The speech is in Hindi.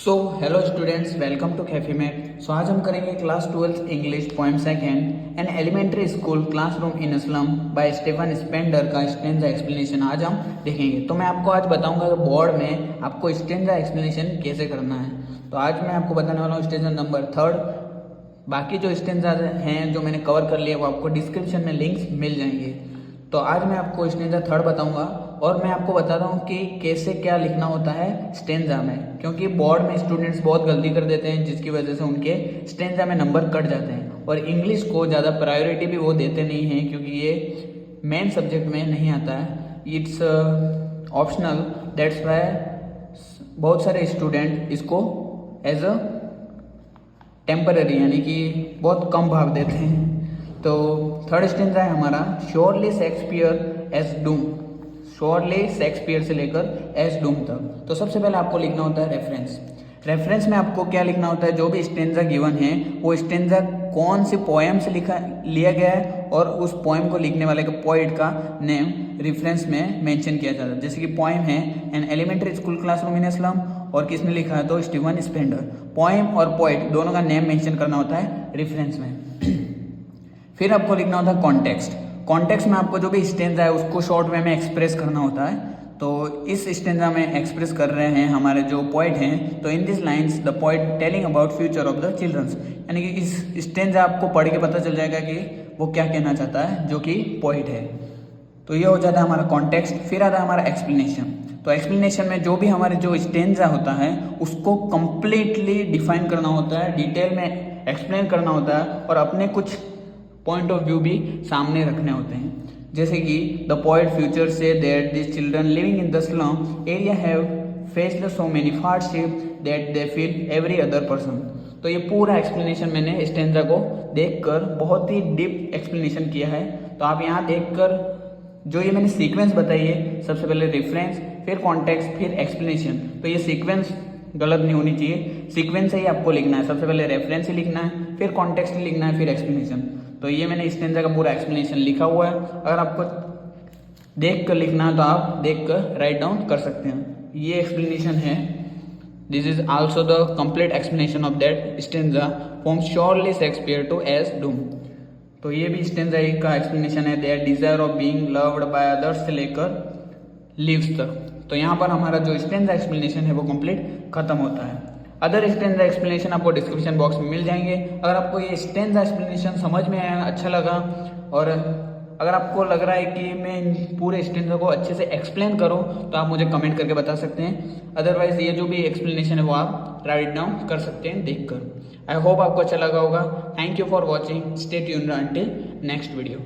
So hello students, welcome to cafe mate. So आज हम करेंगे class 12 English poem second an elementary school classroom in slum by Stephen Spender का स्टेंजा एक्सप्लेनेशन आज हम देखेंगे। तो मैं आपको आज बताऊंगा कि बोर्ड में आपको स्टेंजा एक्सप्लेनेशन कैसे करना है। तो आज मैं आपको बताने वाला हूँ स्टेंजा नंबर 3। बाकी जो स्टेंजा हैं जो मैंने कवर कर लिए वो आपको डिस्क्रिप्शन में लिंक्स मिल जाएंगे। तो आज मैं आपको स्टेंजा 3 बताऊंगा और मैं आपको बता रहा हूँ कि कैसे क्या लिखना होता है स्टेंजा में, क्योंकि बोर्ड में स्टूडेंट्स बहुत गलती कर देते हैं जिसकी वजह से उनके स्टेंजा में नंबर कट जाते हैं। और इंग्लिश को ज़्यादा प्रायोरिटी भी वो देते नहीं हैं क्योंकि ये मेन सब्जेक्ट में नहीं आता है, इट्स ऑप्शनल। दैट्स वाई बहुत सारे स्टूडेंट इसको एज अ टेम्पररी यानी कि बहुत कम भाग देते हैं। तो थर्ड स्टेंजा है हमारा surely Shakespeare age doom. Surely Shakespeare से लेकर एज डूम तक। तो सबसे पहले आपको लिखना होता है रेफरेंस। रेफरेंस में आपको क्या लिखना होता है, जो भी स्टेंजा गिवन है वो स्टेंजा कौन सी पोएम से लिया गया है और उस पोएम को लिखने वाले के पोइट का नेम रेफरेंस में मेंशन किया जाता है। जैसे कि पोएम है an elementary school classroom in slum और किसने लिखा है तो स्टीफन स्पेंडर। पोएम और पोइट दोनों का नेम मेंशन करना होता है रेफरेंस में। फिर आपको लिखना होता है कॉन्टेक्स्ट। कॉन्टेक्स्ट में आपको जो भी स्टेंजा है उसको शॉर्ट वे में एक्सप्रेस करना होता है। तो इस स्टेंजा में एक्सप्रेस कर रहे हैं हमारे जो पोइट हैं। तो in this lines the poet telling about future of the childrens, यानी कि इस स्टेंजा आपको पढ़ के पता चल जाएगा कि वो क्या कहना चाहता है जो कि पोइट है। तो ये हो जाता है हमारा कॉन्टेक्स्ट। फिर आता है हमारा एक्सप्लेनेशन। तो एक्सप्लेनेशन में जो भी हमारे जो स्टेंजा होता है उसको कंप्लीटली डिफाइन करना होता है, डिटेल में एक्सप्लेन करना होता है और अपने कुछ पॉइंट ऑफ व्यू भी सामने रखने होते हैं। जैसे कि the poet future say that this children living in the slum area have faced so many hardship that they feel every other person. तो ये पूरा एक्सप्लेनेशन मैंने स्टेंजा को देखकर बहुत ही डीप एक्सप्लेनेशन किया है। तो आप यहाँ देखकर जो ये मैंने सीक्वेंस बताई है, सबसे पहले रेफरेंस, फिर कॉन्टेक्स्ट, फिर एक्सप्लेनेशन। तो ये सीक्वेंस गलत नहीं होनी चाहिए, सीक्वेंस से ही आपको लिखना है। सबसे पहले रेफरेंस ही लिखना है, फिर कॉन्टेक्स्ट ही लिखना है, फिर एक्सप्लेनेशन। तो ये मैंने स्टेंजा का पूरा एक्सप्लेनेशन लिखा हुआ है। अगर आपको देख कर लिखना है तो आप देख कर राइट डाउन कर सकते हैं। ये एक्सप्लेनेशन है। This is also the complete explanation of that stanza from surely Shakespeare to age doom. तो ये भी स्टेंजा का एक्सप्लेनेशन है, that desire of being loved by others से लेकर लिव्स तक। तो यहाँ पर हमारा जो स्टेंजा एक्सप्लेनेशन है वो कंप्लीट खत्म होता है। अदर स्टेंजा एक्सप्लेनेशन आपको डिस्क्रिप्शन बॉक्स में मिल जाएंगे। अगर आपको ये स्टेंजा एक्सप्लेनेशन समझ में आया, अच्छा लगा, और अगर आपको लग रहा है कि मैं पूरे स्टेंजा को अच्छे से एक्सप्लेन करूं तो आप मुझे कमेंट करके बता सकते हैं। अदरवाइज ये जो भी एक्सप्लेनेशन है वो आप राइट डाउन कर सकते हैं देखकर। आई होप आपको अच्छा लगा होगा। Thank you for watching. Stay tuned until next video.